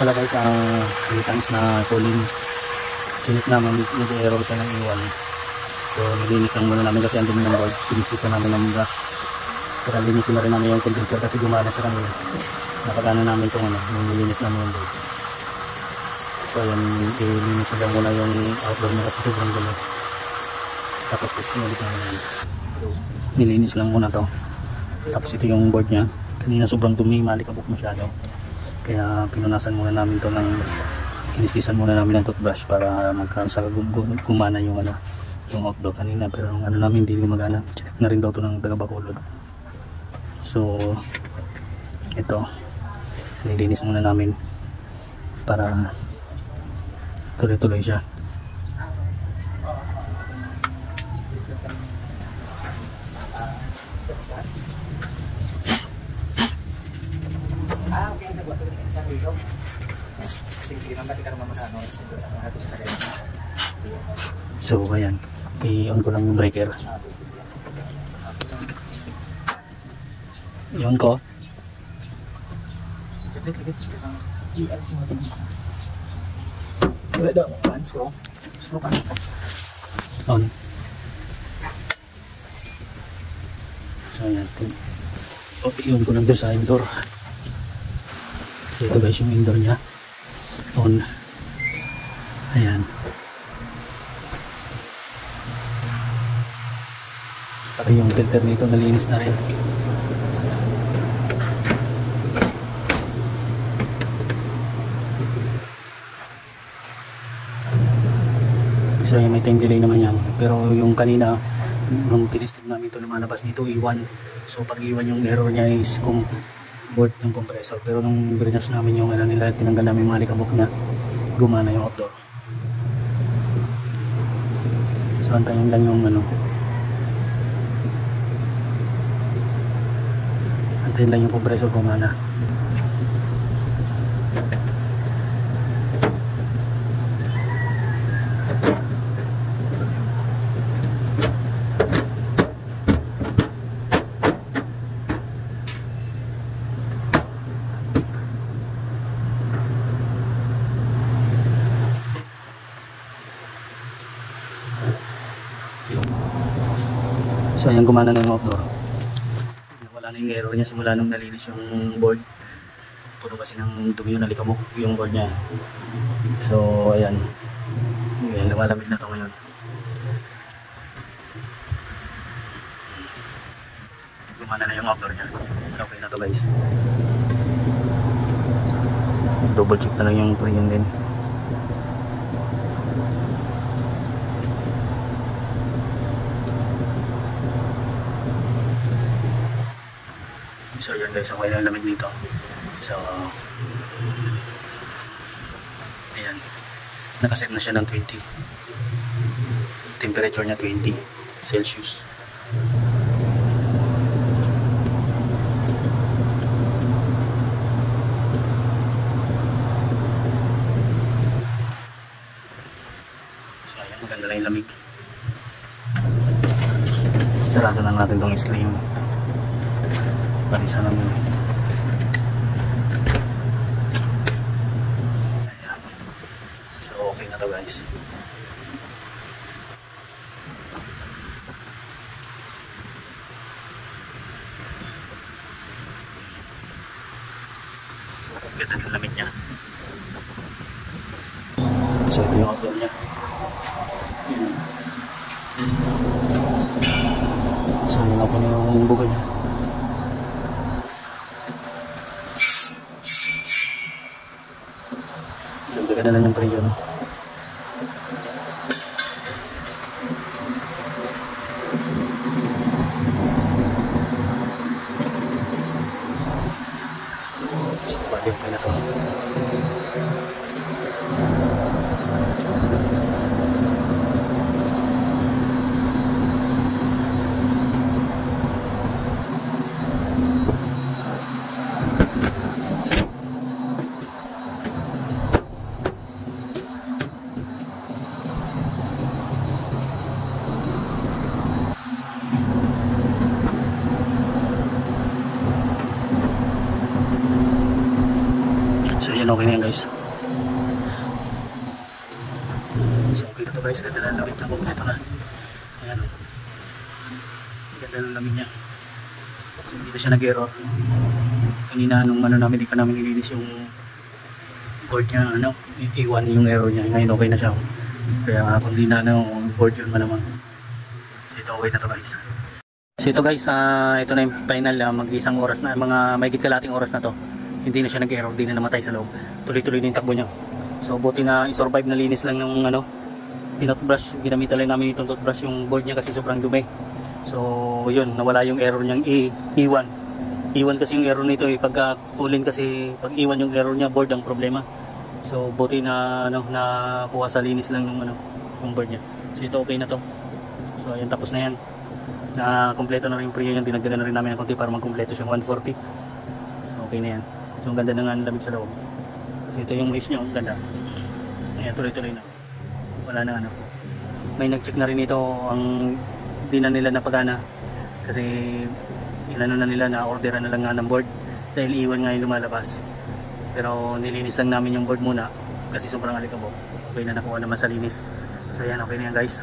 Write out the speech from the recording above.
pala guys, times na cooling unit namin, nag-error siya ng iwan. So nilinis lang muna namin kasi ang dumi ng board, pinisisa namin ng brush. Pero linisin na rin namin yung condenser kasi gumana siya kanina. Napagana namin itong nilinis namin yung board. So ayan, ilinis lang muna yung outdoor niya kasi sobrang gulo. Tapos ulit namin yan. Nilinis lang muna to. Tapos ito yung board niya. Kanina sobrang dumi, malikabok masyado. Kaya pinunasan muna namin to ng kinisisan muna namin ng toothbrush para gumana yung yung outdoor kanina. Pero ang namin hindi gumagana. Check na rin daw to ng taga-Bacolod. So ito, nilinis muna namin para tuloy-tuloy siya. So ayan, i-on ko lang yung breaker. I-on ko. On. So ayan, i-on ko lang doon sa indoor. So ito guys yung indoor niya. On. Ayan. Pati yung filter nito nalinis na rin. So may time delay naman yan. Pero yung kanina, nung tinisting namin ito lumalabas dito, iwan. So pag iwan yung error niya is kung board ng compressor. Pero nung brinas namin yung nila, tinanggal namin yung malikabok niya, gumana yung outdoor. So antayin lang yung antayin lang yung compressor gumana. So ayan, gumana na yung outdoor. Wala na yung error niya simula nung nalinis yung board. Puro kasi ng dumi yung nalikabok yung board niya. So ayan, lumalamig na ito ngayon. Gumana na yung outdoor niya. Okay na to guys. Double check na lang yung freon din. So yun guys, okay na lamig dito. So ayan, nakaset na siya ng 20. Temperature niya 20 Celsius. So ayan, maganda na yung lamig. Sarado na natin itong screen. Parisa naman. Ayan. So okay na to guys. Ganda ng lamig niya. So ito yung outdoor niya. So yun ako na yung buga niya. Ganda na yung freon. So bali okay na to. okay na yan guys. So okay na to guys, ganda na lamig na kompleto na. Ayan o. Ganda na lamig niya. So hindi na siya nag-error. Kanina nung ano namin, di pa namin ilinis yung board niya, ano, iwan yung error niya. Ngayon okay na siya. Kaya kung di na ano, board yun malamang. So ito okay na to guys. So ito guys, ito na yung final, mag-isang oras na, mga mahigit kalating oras na to. Hindi na siya nag-error, di na namatay sa loob. Tuloy-tuloy na yung takbo niya. So buti na i-survive na linis lang ng ano, tinutbrush. Ginamitan lang namin itong toothbrush yung board niya kasi sobrang dumi. So yun, nawala yung error niyang iwan. Iwan kasi yung error nito pagka pulin kasi pag iwan yung error niya, board ang problema. So buti na ano, nakuha sa linis lang yung ano, yung board niya. So ito okay na to. So ayun, tapos na yan. Na kompleto na rin yung pre-yan, dinagdagan na rin namin ng konti para mag-kompleto siyang 140. So okay na yan. So ang ganda na nga ng lamig sa loob. So ito yung waste niya, ang ganda. Ayan, tuloy-tuloy na. Wala na ano. May nag-check na rin ito, ang di na nila napagana kasi inano na nila, na orderan na lang nga ng board dahil iwan nga yung lumalabas. Pero nilinis lang namin yung board muna kasi sobrang alikabok. Okay na, nakuha naman sa linis. So yan, okay na yan guys.